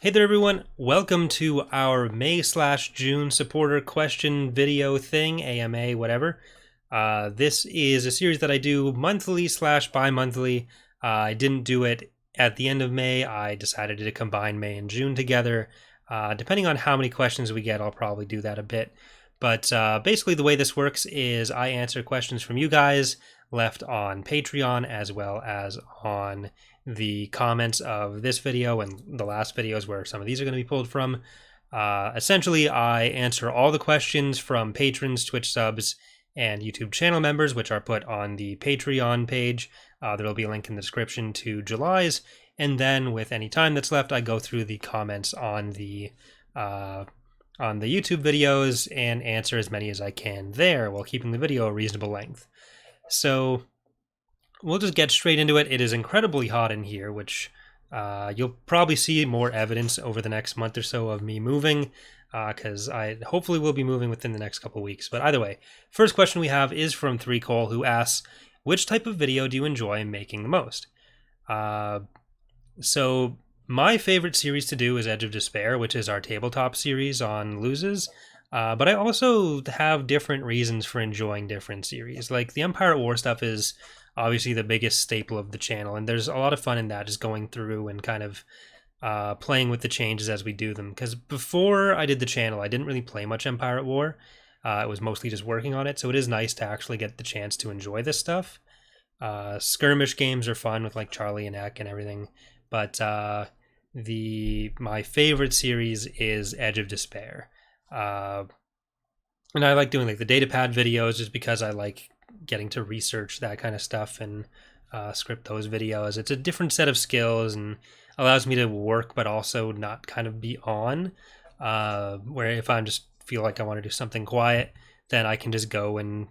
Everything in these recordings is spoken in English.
Hey there, everyone. Welcome to our May/June supporter question video thing, AMA, whatever. This is a series that I do monthly/bi-monthly. I didn't do it at the end of May. I decided to combine May and June together. Depending on how many questions we get, I'll probably do that a bit. But basically, the way this works is I answer questions from you guys left on Patreon as well as on the comments of this video and the last videos where some of these are going to be pulled from. Essentially, I answer all the questions from patrons, Twitch subs, and YouTube channel members, which are put on the Patreon page. There will be a link in the description to July's. And then with any time that's left, I go through the comments on the YouTube videos and answer as many as I can there while keeping the video a reasonable length. So we'll just get straight into it. It is incredibly hot in here, which you'll probably see more evidence over the next month or so of me moving, because I hopefully will be moving within the next couple weeks. But either way, first question we have is from 3Cole, who asks, which type of video do you enjoy making the most? So my favorite series to do is Edge of Despair, which is our tabletop series on Loses. But I also have different reasons for enjoying different series. Like the Empire at War stuff is obviously the biggest staple of the channel, and there's a lot of fun in that, just going through and kind of playing with the changes as we do them. Because before I did the channel, I didn't really play much Empire at War. It was mostly just working on it, so it is nice to actually get the chance to enjoy this stuff. Skirmish games are fun with like Charlie and Eck and everything, but my favorite series is Edge of Despair. And I like doing like the datapad videos just because I like getting to research that kind of stuff and script those videos. It's a different set of skills and allows me to work but also not kind of be on, where if I just feel like I want to do something quiet, then I can just go and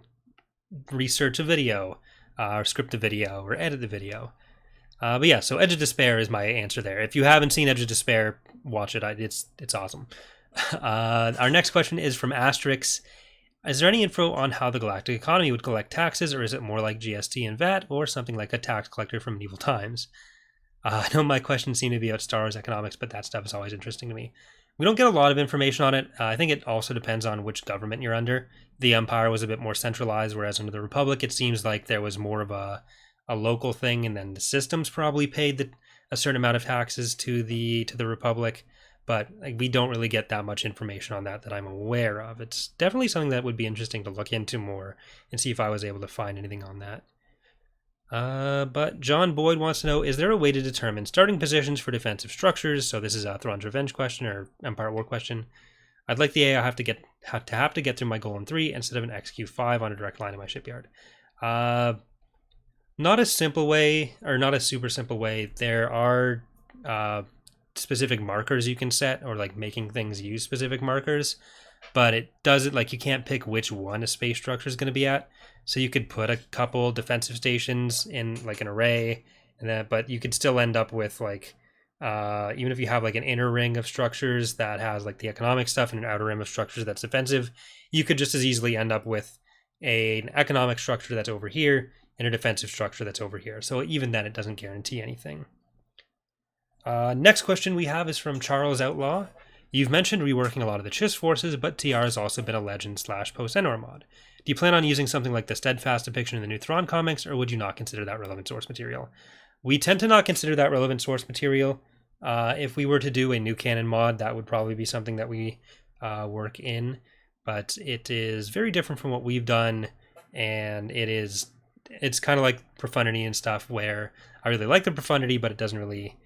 research a video or script a video or edit the video. But yeah, so Edge of Despair is my answer there. If you haven't seen Edge of Despair, watch it. It's awesome. Our next question is from Asterix. Is there any info on how the galactic economy would collect taxes, or is it more like GST and VAT, or something like a tax collector from medieval times? I know my questions seem to be about Star Wars economics, but that stuff is always interesting to me. We don't get a lot of information on it. I think it also depends on which government you're under. The Empire was a bit more centralized, whereas under the Republic, it seems like there was more of a local thing, and then the systems probably paid a certain amount of taxes to the Republic. But like, we don't really get that much information on that I'm aware of. It's definitely something that would be interesting to look into more and see if I was able to find anything on that. But John Boyd wants to know, is there a way to determine starting positions for defensive structures? So this is a Thrawn's Revenge question or Empire War question. I'd like the AI have to get through my goal in 3 instead of an XQ5 on a direct line in my shipyard. Not a simple way, or not a super simple way. There are specific markers you can set, or like making things use specific markers, but it doesn't, like, you can't pick which one a space structure is going to be at. So you could put a couple defensive stations in like an array, and that, but you could still end up with like even if you have like an inner ring of structures that has like the economic stuff and an outer rim of structures that's defensive, you could just as easily end up with an economic structure that's over here and a defensive structure that's over here. So even then, it doesn't guarantee anything. Next question we have is from Charles Outlaw. You've mentioned reworking a lot of the Chiss forces, but TR has also been a legend/post-Enor mod. Do you plan on using something like the Steadfast depiction in the new Thrawn comics, or would you not consider that relevant source material? We tend to not consider that relevant source material. If we were to do a new canon mod, that would probably be something that we work in, but it is very different from what we've done, and it's kind of like Profundity and stuff, where I really like the Profundity, but it doesn't really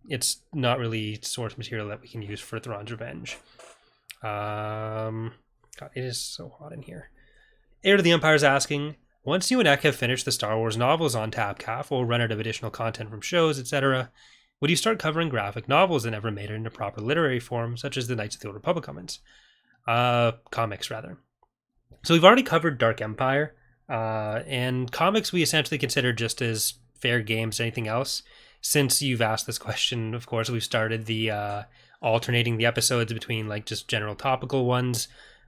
it's not really source material that we can use for Thrawn's Revenge. God, it is so hot in here. Heir to the Empire is asking, once you and Eck have finished the Star Wars novels on TabCaf or run out of additional content from shows, etc., would you start covering graphic novels that never made it into proper literary form, such as the Knights of the Old Republic comics, rather? So we've already covered Dark Empire, and comics we essentially consider just as fair game as anything else. Since you've asked this question, of course, we've started the alternating the episodes between like just general topical ones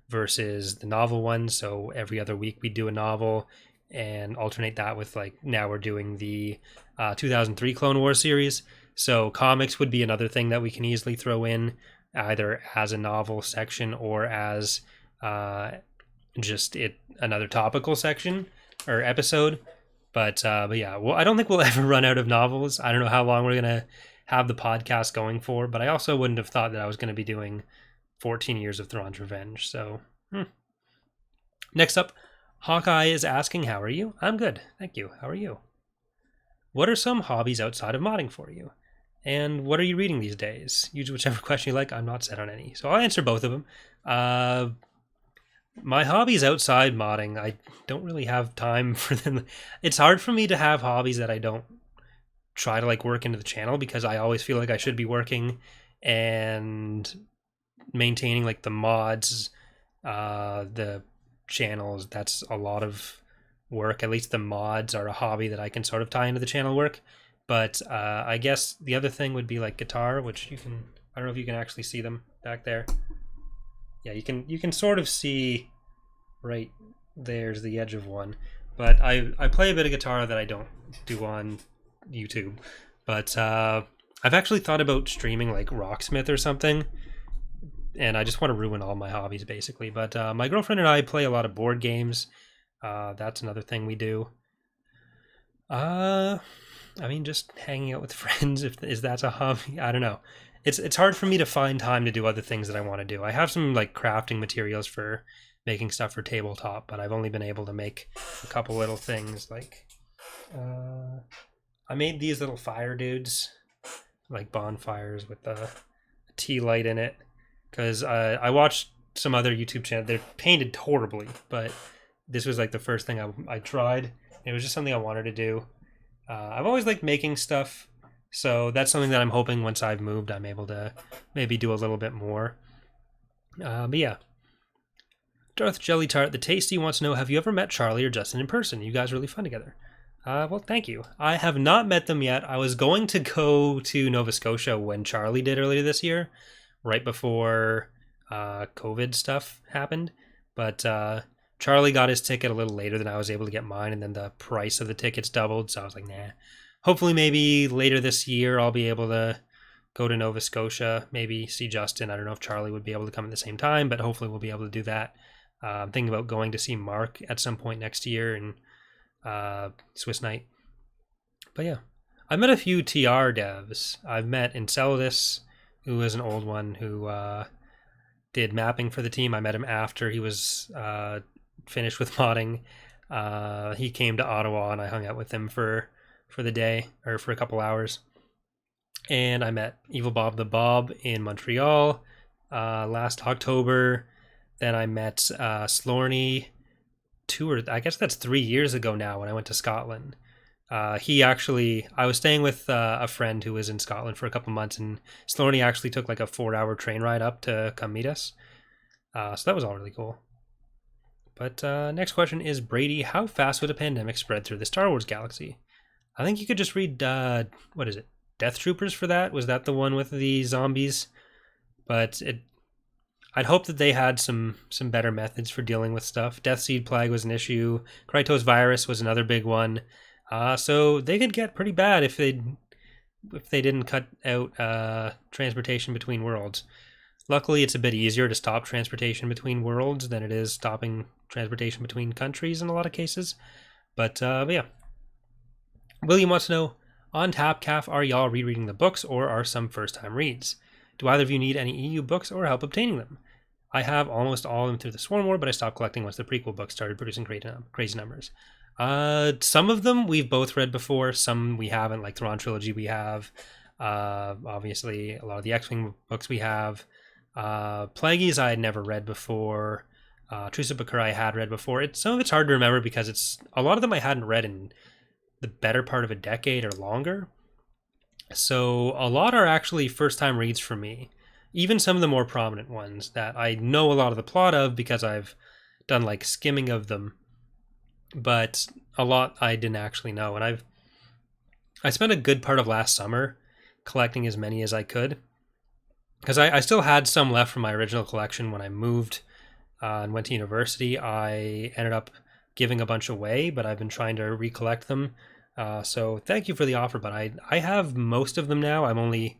versus the novel ones. So every other week we do a novel and alternate that with, like, now we're doing the 2003 Clone Wars series. So comics would be another thing that we can easily throw in, either as a novel section or as just another topical section or episode. But yeah, well, I don't think we'll ever run out of novels. I don't know how long we're gonna have the podcast going for, but I also wouldn't have thought that I was going to be doing 14 years of Thrawn's Revenge. So, Next up, Hawkeye is asking, how are you? I'm good, thank you. How are you? What are some hobbies outside of modding for you? And what are you reading these days? Use whichever question you like. I'm not set on any. So I'll answer both of them. My hobbies outside modding, I don't really have time for them. It's hard for me to have hobbies that I don't try to like work into the channel, because I always feel like I should be working and maintaining like the mods, the channels. That's a lot of work. At least the mods are a hobby that I can sort of tie into the channel work. But I guess the other thing would be like guitar, which you can, I don't know if you can actually see them back there. Yeah, you can sort of see right there's the edge of one. But I play a bit of guitar that I don't do on YouTube. But I've actually thought about streaming like Rocksmith or something, and I just want to ruin all my hobbies basically. But my girlfriend and I play a lot of board games. That's another thing we do. I mean, just hanging out with friends, is that a hobby? I don't know. It's hard for me to find time to do other things that I want to do. I have some like crafting materials for making stuff for tabletop, but I've only been able to make a couple little things. Like I made these little fire dudes, like bonfires with a tea light in it, because I watched some other YouTube channel. They're painted horribly, but this was like the first thing I tried. It was just something I wanted to do. I've always liked making stuff, so that's something that I'm hoping once I've moved I'm able to maybe do a little bit more. But yeah. Darth Jelly Tart the Tasty wants to know, have you ever met Charlie or Justin in person? You guys are really fun together. Well, thank you. I have not met them yet. I was going to go to Nova Scotia when Charlie did earlier this year, right before COVID stuff happened. But Charlie got his ticket a little later than I was able to get mine, and then the price of the tickets doubled, so I was like, nah. Hopefully maybe later this year I'll be able to go to Nova Scotia, maybe see Justin. I don't know if Charlie would be able to come at the same time, but hopefully we'll be able to do that. I'm thinking about going to see Mark at some point next year in Swiss Night. But yeah, I've met a few TR devs. I've met Enceladus, who is an old one who did mapping for the team. I met him after he was finished with modding. He came to Ottawa and I hung out with him for the day, or for a couple hours. And I met Evil Bob the Bob in Montreal last October. Then I met Slorny I guess that's 3 years ago now, when I went to Scotland. I was staying with a friend who was in Scotland for a couple months, and Slorny actually took like a 4-hour train ride up to come meet us. So that was all really cool. But next question is, Brady, how fast would a pandemic spread through the Star Wars galaxy? I think you could just read, what is it? Death Troopers for that? Was that the one with the zombies? But I'd hope that they had some better methods for dealing with stuff. Death Seed Plague was an issue. Krytos Virus was another big one. So they could get pretty bad if they didn't cut out transportation between worlds. Luckily, it's a bit easier to stop transportation between worlds than it is stopping transportation between countries in a lot of cases. But yeah. William wants to know, on TapCaf, are y'all rereading the books, or are some first-time reads? Do either of you need any EU books or help obtaining them? I have almost all of them through the Swarm War, but I stopped collecting once the prequel books started producing crazy numbers. Some of them we've both read before, some we haven't, like Thrawn Trilogy we have. Obviously, a lot of the X-Wing books we have. Plagueis I had never read before. Truce of Bakura I had read before. Some of it's hard to remember because a lot of them I hadn't read in the better part of a decade or longer. So a lot are actually first-time reads for me. Even some of the more prominent ones that I know a lot of the plot of because I've done like skimming of them. But a lot I didn't actually know. And I spent a good part of last summer collecting as many as I could. Because I still had some left from my original collection when I moved and went to university. I ended up giving a bunch away, but I've been trying to recollect them. So thank you for the offer, but I have most of them now. I'm only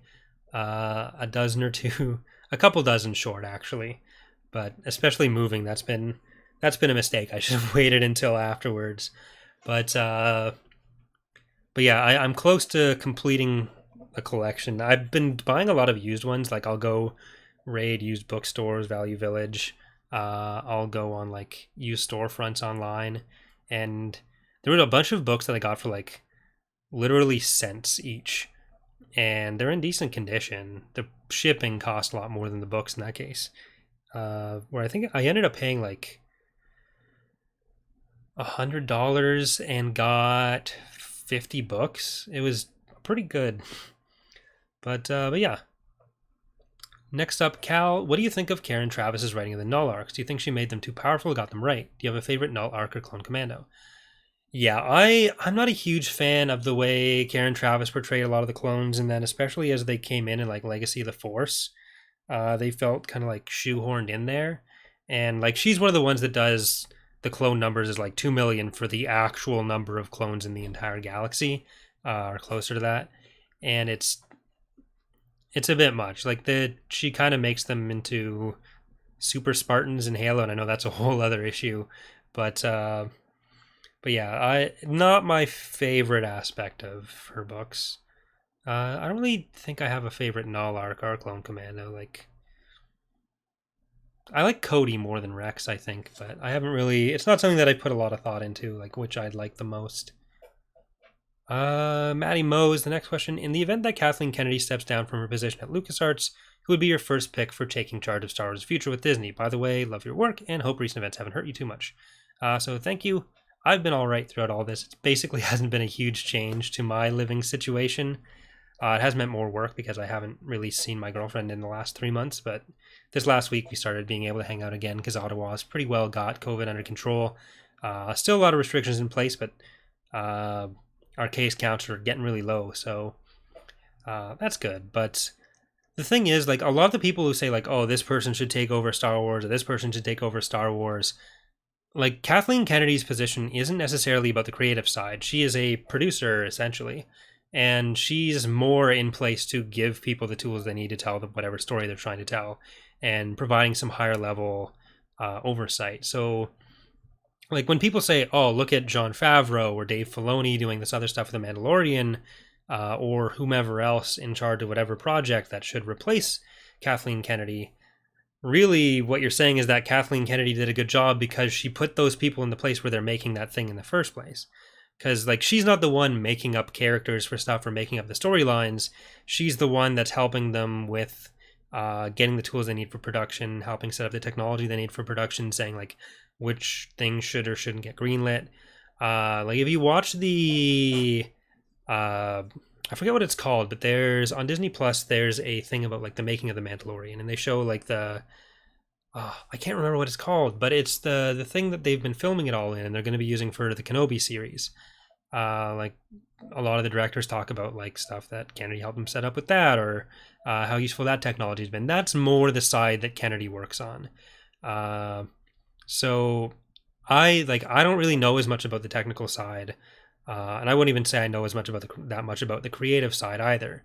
a dozen or two, a couple dozen short actually, but especially moving, that's been a mistake. I should have waited until afterwards. But but yeah, I'm close to completing a collection. I've been buying a lot of used ones. Like I'll go raid used bookstores, Value Village. I'll go on like used storefronts online, and there were a bunch of books that I got for like literally cents each, and they're in decent condition. The shipping cost a lot more than the books in that case. Where I think I ended up paying like $100 and got 50 books. It was pretty good. But yeah. Next up, Cal, what do you think of Karen Travis's writing of the Null arcs? Do you think she made them too powerful or got them right? Do you have a favorite Null arc or Clone Commando? Yeah, I'm not a huge fan of the way Karen Travis portrayed a lot of the clones, and then especially as they came in like Legacy of the Force, they felt kind of like shoehorned in there, and like she's one of the ones that does the clone numbers is like 2 million for the actual number of clones in the entire galaxy, or closer to that, and it's a bit much. Like she kind of makes them into super Spartans in Halo, and I know that's a whole other issue, but. But yeah, I not my favorite aspect of her books. I don't really think I have a favorite Null arc or Clone Commando. Like I like Cody more than Rex, I think, but I haven't really. It's not something that I put a lot of thought into, like which I'd like the most. Maddie Mose, the next question. In the event that Kathleen Kennedy steps down from her position at LucasArts, who would be your first pick for taking charge of Star Wars' future with Disney? By the way, love your work and hope recent events haven't hurt you too much. So thank you. I've been all right throughout all this. It basically hasn't been a huge change to my living situation. It has meant more work because I haven't really seen my girlfriend in the last 3 months, but this last week we started being able to hang out again because Ottawa has pretty well got COVID under control. Still a lot of restrictions in place, but our case counts are getting really low, so that's good. But the thing is, like, a lot of the people who say, like, oh, this person should take over Star Wars or this person should take over Star Wars, like, Kathleen Kennedy's position isn't necessarily about the creative side. She is a producer, essentially, and she's more in place to give people the tools they need to tell them whatever story they're trying to tell and providing some higher level oversight. So, like, when people say, oh, look at Jon Favreau or Dave Filoni doing this other stuff with The Mandalorian, or whomever else in charge of whatever project that should replace Kathleen Kennedy, really what you're saying is that Kathleen Kennedy did a good job because she put those people in the place where they're making that thing in the first place. Because, like, she's not the one making up characters for stuff or making up the storylines. She's the one that's helping them with getting the tools they need for production, helping set up the technology they need for production, saying, like, which things should or shouldn't get greenlit. Like, if you watch the... I forget what it's called, but there's on Disney Plus. There's a thing about like the making of the Mandalorian, and they show like the I can't remember what it's called, but it's the thing that they've been filming it all in, and they're going to be using for the Kenobi series. Like a lot of the directors talk about like stuff that Kennedy helped them set up with that, or how useful that technology has been. That's more the side that Kennedy works on. So I don't really know as much about the technical side. And I wouldn't even say I know as much about that much about the creative side either.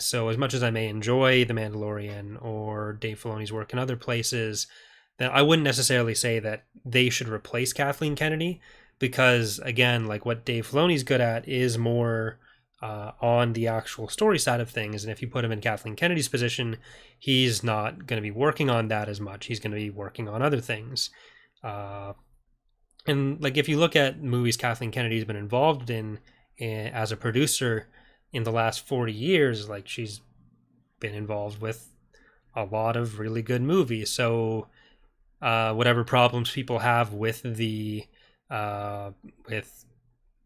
So as much as I may enjoy The Mandalorian or Dave Filoni's work in other places, then I wouldn't necessarily say that they should replace Kathleen Kennedy because, again, like what Dave Filoni's good at is more on the actual story side of things. And if you put him in Kathleen Kennedy's position, he's not going to be working on that as much. He's going to be working on other things. And like if you look at movies Kathleen Kennedy's been involved in as a producer in the last 40 years, like she's been involved with a lot of really good movies. So whatever problems people have with the with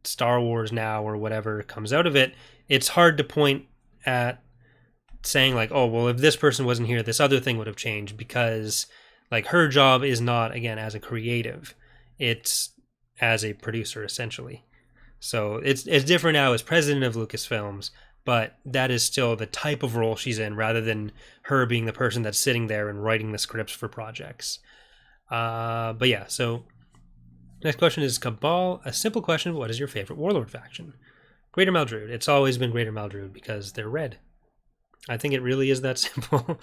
Star Wars now or whatever comes out of it, it's hard to point at saying like, oh, well, if this person wasn't here, this other thing would have changed, because like her job is not, again, as a creative. It's as a producer, essentially. So it's different now as president of Lucasfilms, but that is still the type of role she's in, rather than her being the person that's sitting there and writing the scripts for projects. But yeah, so Next question is Cabal. A simple question: what is your favorite Warlord faction? Greater Maldruid. It's always been Greater Maldruid because they're red. I think it really is that simple.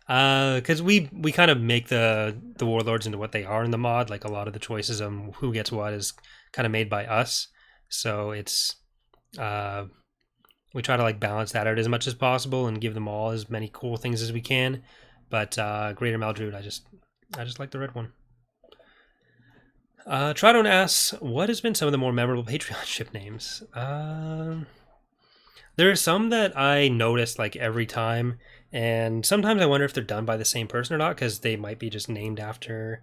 Because we kind of make the Warlords into what they are in the mod. Like a lot of the choices on who gets what is kind of made by us. So it's we try to like balance that out as much as possible and give them all as many cool things as we can. But Greater Maldruid, I just like the red one. Tridon asks, what has been some of the more memorable Patreon ship names? There are some that I notice like every time, and sometimes I wonder if they're done by the same person or not, because they might be just named after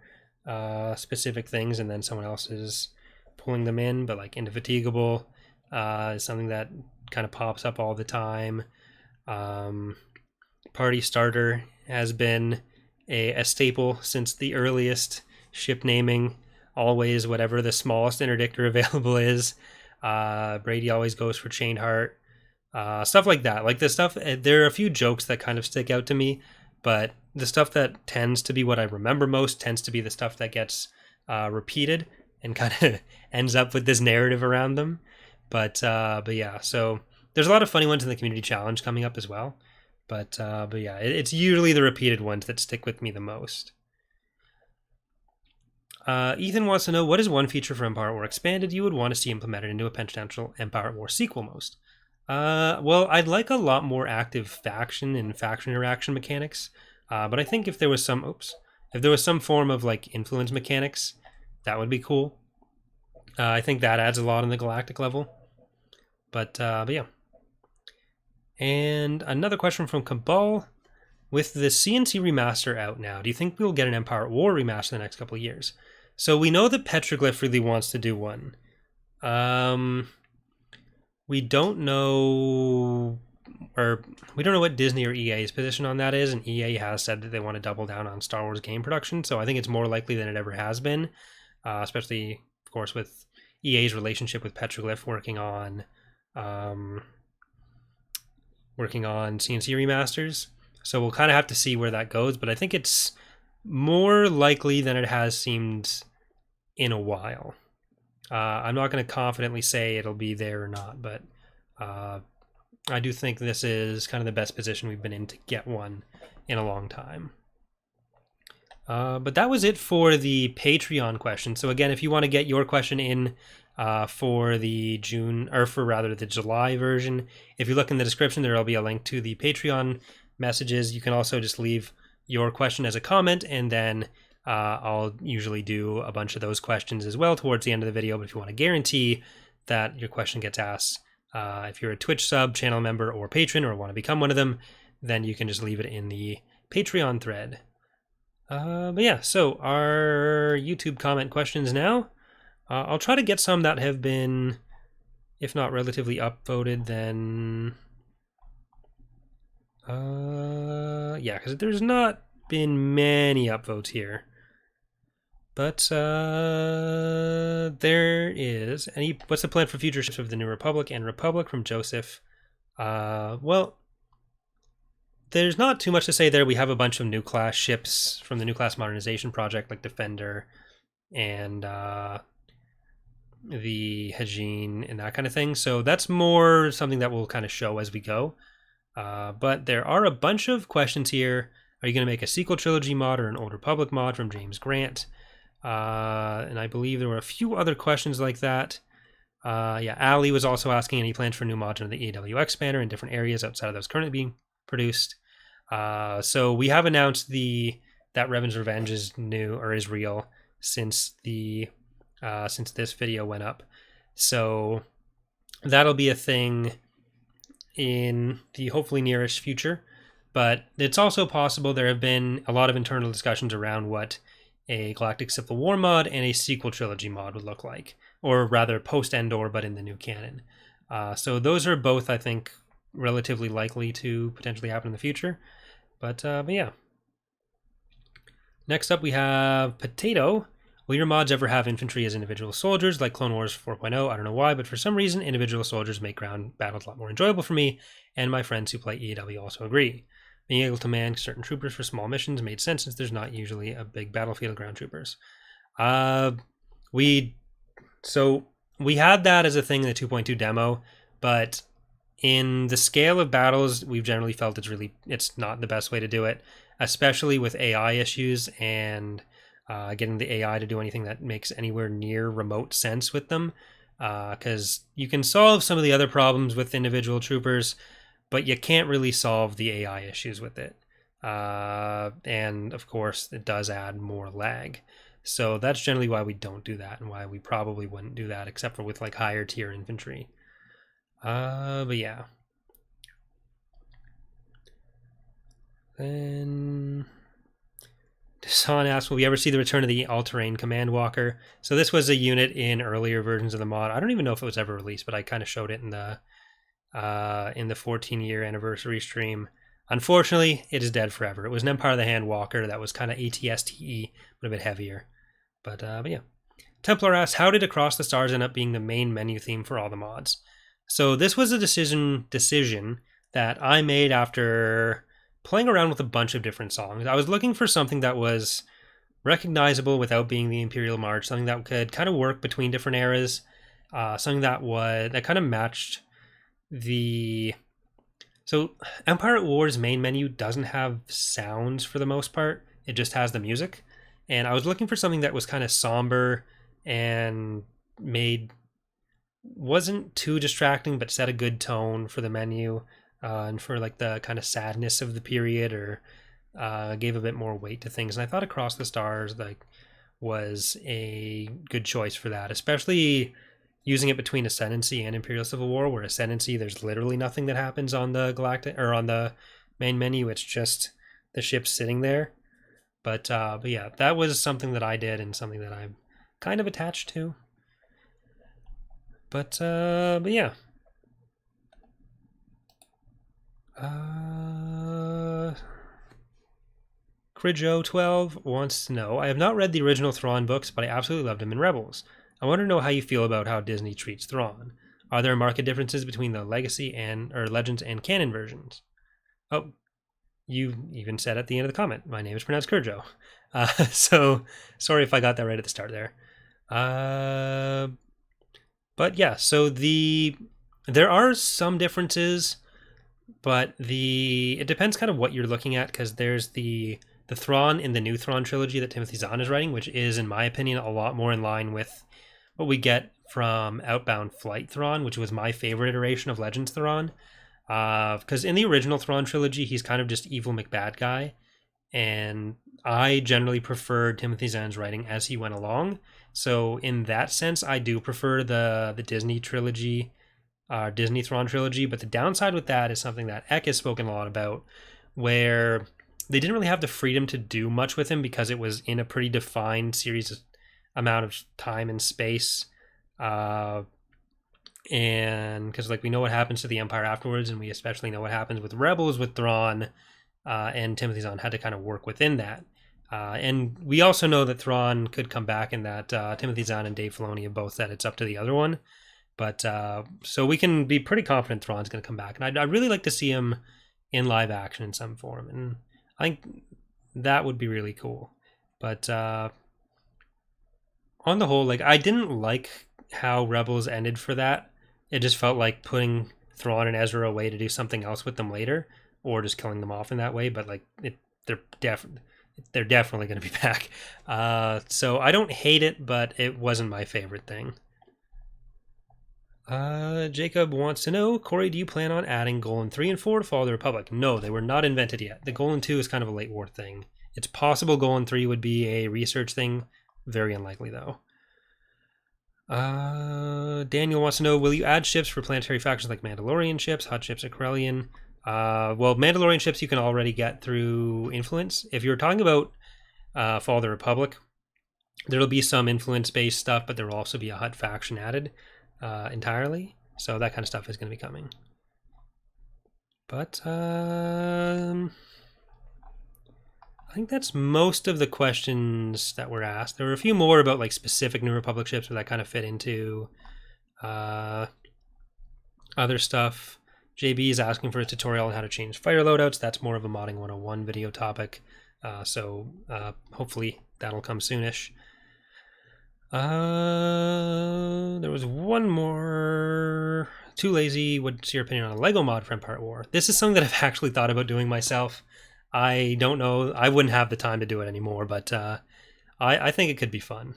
specific things and then someone else is pulling them in. But like Indefatigable is something that kind of pops up all the time. Party Starter has been a staple since the earliest ship naming. Always whatever the smallest interdictor available is. Brady always goes for Chained Heart. Stuff like that. Like the stuff, there are a few jokes that kind of stick out to me, but the stuff that tends to be what I remember most tends to be the stuff that gets repeated and kind of ends up with this narrative around them. But yeah, so there's a lot of funny ones in the community challenge coming up as well. But yeah, it's usually the repeated ones that stick with me the most. Ethan wants to know, what is one feature for Empire at War Expanded you would want to see implemented into a potential Empire at War sequel most? Well, I'd like a lot more active faction and faction interaction mechanics. But I think if there was some, if there was some form of like influence mechanics, that would be cool. I think that adds a lot on the galactic level. But yeah. And another question from Cabal. With the CNC remaster out now, do you think we'll get an Empire at War remaster in the next couple of years? So we know that Petroglyph really wants to do one. We don't know, or we don't know what Disney or EA's position on that is, and EA has said that they want to double down on Star Wars game production, so I think it's more likely than it ever has been, especially, of course, with EA's relationship with Petroglyph working on CNC remasters. So we'll kind of have to see where that goes, but I think it's more likely than it has seemed in a while. I'm not going to confidently say it'll be there or not, but I do think this is kind of the best position we've been in to get one in a long time. But that was it for the Patreon question. So again, if you want to get your question in for the the July version, if you look in the description, there will be a link to the Patreon messages. You can also just leave your question as a comment, and then I'll usually do a bunch of those questions as well towards the end of the video. But if you want to guarantee that your question gets asked, if you're a Twitch sub, channel member, or patron, or want to become one of them, then you can just leave it in the Patreon thread. But yeah, so our YouTube comment questions now. I'll try to get some that have been, if not relatively upvoted, then yeah, because there's not been many upvotes here. But there is. What's the plan for future ships of the New Republic and Republic from Joseph? Well, there's not too much to say there. We have a bunch of new class ships from the new class modernization project, like Defender and the Hajin and that kind of thing. So that's more something that we'll kind of show as we go. But there are a bunch of questions here. Are you going to make a sequel trilogy mod or an Old Republic mod from James Grant? And I believe there were a few other questions like that. Yeah, Ali was also asking any plans for new mods on the EAW Expander in different areas outside of those currently being produced. So we have announced that Revan's Revenge is new or is real since this video went up. So that'll be a thing in the hopefully nearest future. But it's also possible there have been a lot of internal discussions around what a Galactic Civil War mod and a sequel trilogy mod would look like, or rather post-Endor but in the new canon. So those are both, I think, relatively likely to potentially happen in the future. But yeah. Next up we have Potato. Will your mods ever have infantry as individual soldiers like Clone Wars 4.0? I don't know why, but for some reason individual soldiers make ground battles a lot more enjoyable for me, and my friends who play EAW also agree. Being able to man certain troopers for small missions made sense since there's not usually a big battlefield of ground troopers. We so we had that as a thing in the 2.2 demo, but in the scale of battles, we've generally felt it's not the best way to do it, especially with AI issues and getting the AI to do anything that makes anywhere near remote sense with them. Because you can solve some of the other problems with individual troopers, but you can't really solve the AI issues with it. And of course, it does add more lag. So that's generally why we don't do that, and why we probably wouldn't do that, except for with like higher tier infantry. But yeah. Then Hassan asks, will we ever see the return of the all-terrain command walker? So this was a unit in earlier versions of the mod. I don't even know if it was ever released, but I kind of showed it in the 14-year anniversary stream. Unfortunately, it is dead forever. It was an Empire of the Hand walker that was kind of ATSTE, but a bit heavier. But yeah. Templar asks, how did Across the Stars end up being the main menu theme for all the mods? So this was a decision that I made after playing around with a bunch of different songs. I was looking for something that was recognizable without being the Imperial March, something that could kind of work between different eras, something that kind of matched the. So Empire at War's main menu doesn't have sounds for the most part. It just has the music. And I was looking for something that was kind of somber and wasn't too distracting, but set a good tone for the menu, and for like the kind of sadness of the period, or gave a bit more weight to things. And I thought Across the Stars was a good choice for that, especially using it between Ascendancy and Imperial Civil War, where Ascendancy, there's literally nothing that happens on the Galactic or on the main menu. It's just the ship sitting there. But yeah, that was something that I did and something that I'm kind of attached to. But yeah. Crijo12 wants to know, I have not read the original Thrawn books, but I absolutely loved him in Rebels. I want to know how you feel about how Disney treats Thrawn. Are there marked differences between the Legacy or Legends and canon versions? Oh, you even said at the end of the comment, my name is pronounced Kurjo. So sorry if I got that right at the start there. But yeah, so there are some differences, but it depends kind of what you're looking at, because there's the Thrawn in the new Thrawn trilogy that Timothy Zahn is writing, which is, in my opinion, a lot more in line with what we get from Outbound Flight Thrawn, which was my favorite iteration of Legends Thrawn. Because in the original Thrawn trilogy, he's kind of just evil McBad guy, and I generally preferred Timothy Zahn's writing as he went along. So in that sense, I do prefer the Disney trilogy, Disney Thrawn trilogy. But the downside with that is something that Eck has spoken a lot about, where they didn't really have the freedom to do much with him because it was in a pretty defined series amount of time and space. And because we know what happens to the Empire afterwards, and we especially know what happens with Rebels with Thrawn, and Timothy Zahn had to kind of work within that. And we also know that Thrawn could come back, and that Timothy Zahn and Dave Filoni have both said it's up to the other one. But so we can be pretty confident Thrawn's going to come back, and I'd really like to see him in live action in some form, and I think that would be really cool. But on the whole, I didn't like how Rebels ended for that. It just felt like putting Thrawn and Ezra away to do something else with them later, or just killing them off in that way. But they're definitely going to be back. So I don't hate it, but it wasn't my favorite thing. Jacob wants to know, Corey, do you plan on adding Golan 3 and 4 to Fall of the Republic? No, they were not invented yet. The Golan 2 is kind of a late war thing. It's possible Golan 3 would be a research thing. Very unlikely, though. Daniel wants to know, will you add ships for planetary factions like Mandalorian ships, Hut ships, or Corellian? Well, Mandalorian ships you can already get through Influence. If you're talking about Fall of the Republic, there'll be some Influence-based stuff, but there will also be a Hut faction added entirely. So that kind of stuff is going to be coming. But I think that's most of the questions that were asked. There were a few more about specific New Republic ships, but that kind of fit into other stuff. JB is asking for a tutorial on how to change fire loadouts. That's more of a modding 101 video topic. So hopefully that'll come soonish. There was one more. Too lazy. What's your opinion on a Lego mod for Empire War? This is something that I've actually thought about doing myself. I don't know. I wouldn't have the time to do it anymore, but I think it could be fun.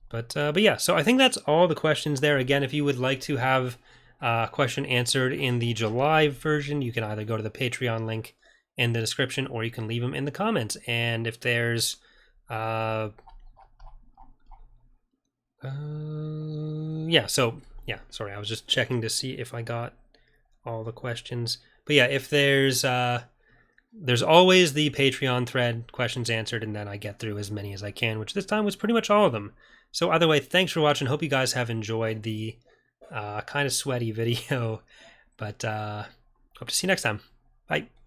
But yeah, so I think that's all the questions there. Again, if you would like to have a question answered in the July version, you can either go to the Patreon link in the description, or you can leave them in the comments. And if there's yeah, so yeah, sorry, I was just checking to see if I got all the questions. But yeah, if there's always the Patreon thread, questions answered, and then I get through as many as I can, which this time was pretty much all of them. So either way, thanks for watching. Hope you guys have enjoyed the kind of sweaty video, but hope to see you next time. Bye.